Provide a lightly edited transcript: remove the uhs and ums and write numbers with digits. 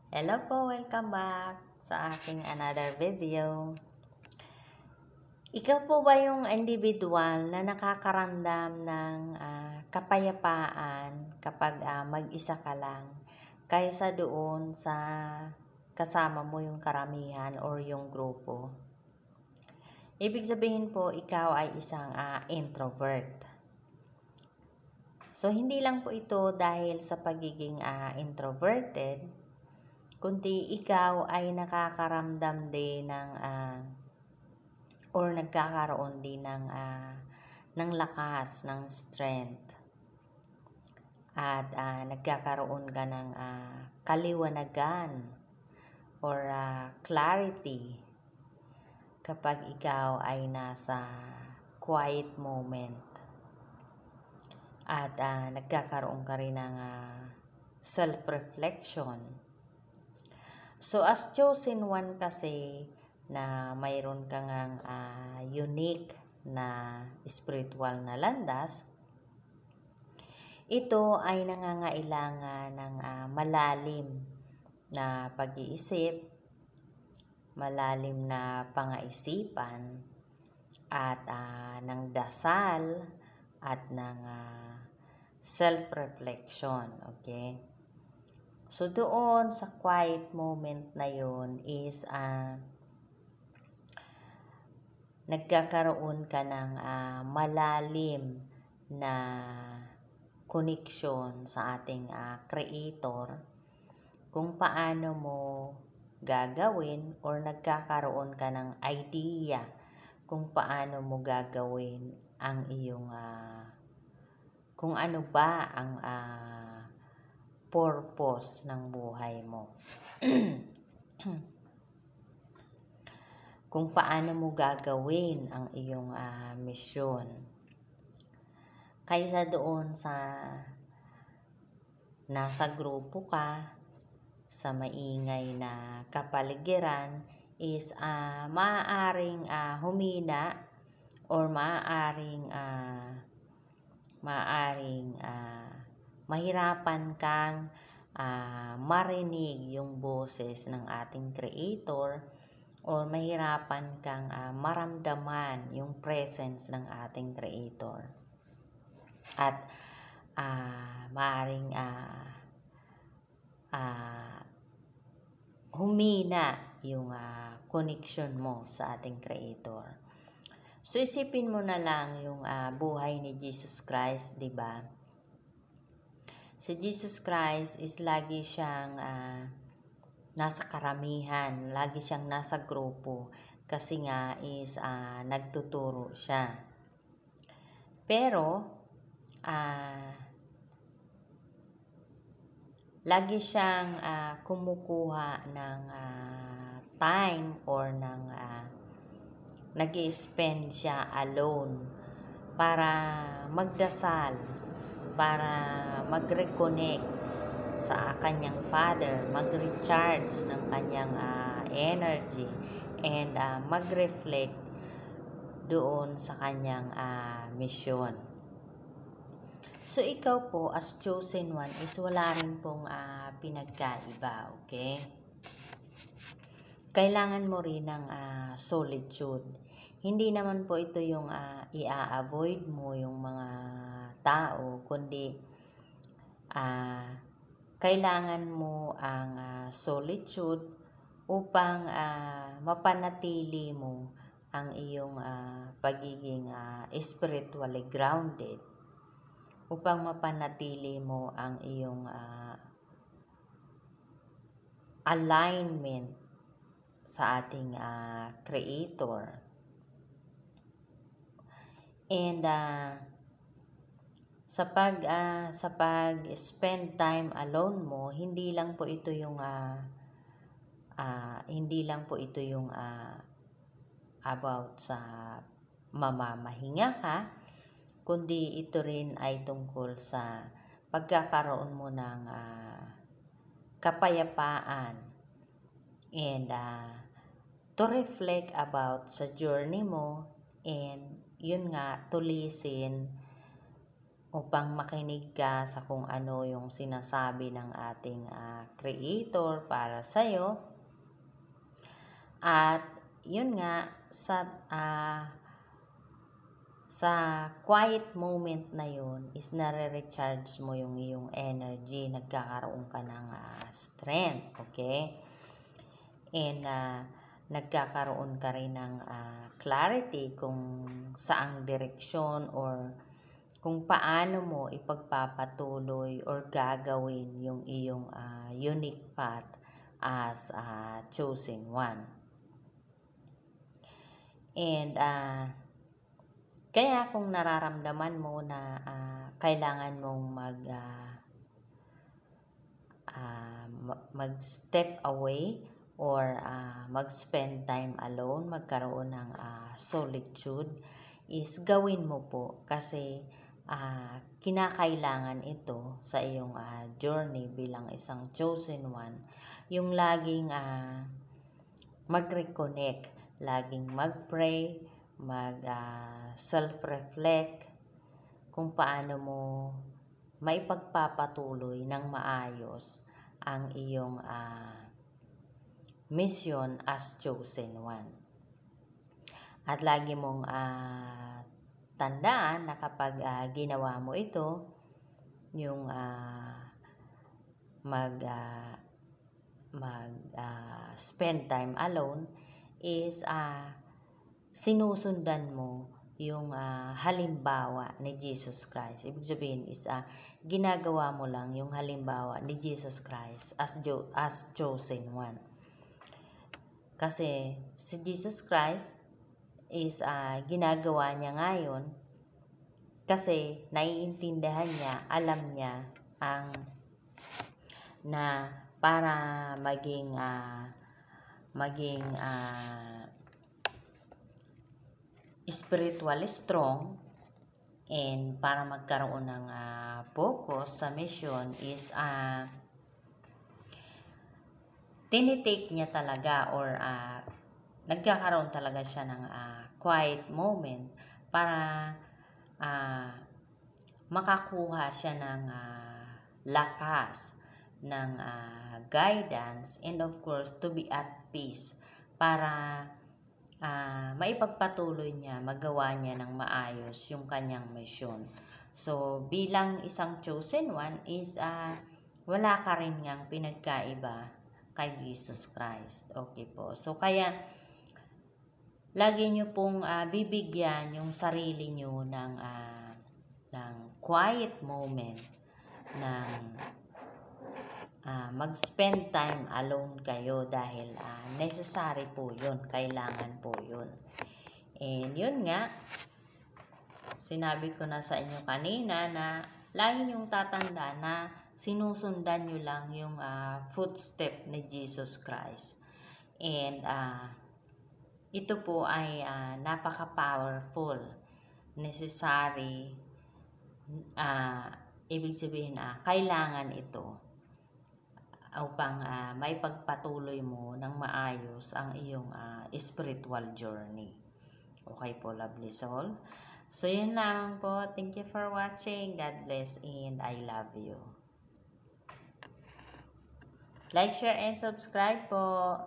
Hello po, welcome back sa aking another video. Ikaw po ba yung individual na nakakaramdam ng kapayapaan kapag mag-isa ka lang kaysa doon sa kasama mo yung karamihan or yung grupo? Ibig sabihin po, ikaw ay isang introvert. So, hindi lang po ito dahil sa pagiging introverted, kundi ikaw ay nakakaramdam din ng or nagkakaroon din ng lakas, ng strength, at nagkakaroon ka ng kaliwanagan or clarity kapag ikaw ay nasa quiet moment at nagkakaroon ka rin ng self-reflection. So, as chosen one kasi na mayroon kang unique na spiritual na landas, ito ay nangangailangan ng malalim na pag-iisip, malalim na pangaisipan, at ng dasal at ng self-reflection. Okay? So, doon sa quiet moment na yun is nagkakaroon ka ng malalim na connection sa ating creator kung paano mo gagawin or nagkakaroon ka ng idea kung paano mo gagawin ang iyong kung ano ba ang purpose ng buhay mo. Kung paano mo gagawin ang iyong misyon. Kaysa doon sa nasa grupo ka, sa maingay na kapaligiran, is maaaring humina or maaaring mahirapan kang marinig yung boses ng ating creator or mahirapan kang maramdaman yung presence ng ating creator. At maaaring humina yung connection mo sa ating creator. So, isipin mo na lang yung buhay ni Jesus Christ, di ba? Si Jesus Christ is lagi siyang nasa karamihan, lagi siyang nasa grupo kasi nga is nagtuturo siya. Pero, lagi siyang kumukuha ng time or ng nag-i-spend siya alone para magdasal, para mag-reconnect sa kanyang Father, mag-recharge ng kanyang energy, and mag-reflect doon sa kanyang mission. So, ikaw po as chosen one is wala rin pong pinagkaiba, okay? Kailangan mo rin ng solitude. Hindi naman po ito yung i-avoid mo yung mga tao, kundi kailangan mo ang solitude upang mapanatili mo ang iyong pagiging spiritually grounded, upang mapanatili mo ang iyong alignment sa ating creator. And sa pag-spend time alone mo, hindi lang po ito yung about sa mamamahinga ka, kundi ito rin ay tungkol sa pagkakaroon mo ng kapayapaan and to reflect about sa journey mo, and yun nga, to listen upang makinig ka sa kung ano yung sinasabi ng ating Creator para sa'yo. At yun nga, sa quiet moment na yun is nare-recharge mo yung iyong energy, nagkakaroon ka ng strength, okay? And nagkakaroon ka rin ng clarity kung saang direksyon or kung paano mo ipagpapatuloy or gagawin yung iyong unique path as a chosen one. And kaya kung nararamdaman mo na kailangan mong mag-step away or mag-spend time alone, magkaroon ng solitude, is gawin mo po kasi kinakailangan ito sa iyong journey bilang isang chosen one, yung laging mag-reconnect, laging mag-pray, self-reflect kung paano mo maipagpapatuloy ng maayos ang iyong mission as chosen one. At lagi mong tandaan na kapag ginawa mo ito, yung spend time alone is sinusundan mo yung halimbawa ni Jesus Christ. Ibig sabihin is ginagawa mo lang yung halimbawa ni Jesus Christ as chosen one. Kasi si Jesus Christ is ginagawa niya ngayon kasi naiintindihan niya, alam niya na para maging spiritually strong and para magkaroon ng focus sa mission is tinitake niya talaga or nagkakaroon talaga siya ng quiet moment para makakuha siya ng lakas, ng guidance, and of course to be at peace para maipagpatuloy niya, magawa niya ng maayos yung kanyang mission. So bilang isang chosen one is wala ka rin ngang pinagkaiba kay Jesus Christ. Okay po. So kaya lagi niyo pong bibigyan yung sarili niyo ng quiet moment, ng mag-spend time alone kayo dahil necessary po yun, kailangan po yun. And yun nga, sinabi ko na sa inyo kanina na lagi niyong tatanda na sinusundan nyo lang yung footstep ni Jesus Christ. And ito po ay napaka-powerful, necessary, ibig sabihin kailangan ito upang maipagpatuloy mo ng maayos ang iyong spiritual journey. Okay po, lovely soul. So yun lang po. Thank you for watching. God bless and I love you. Like, share, and subscribe po.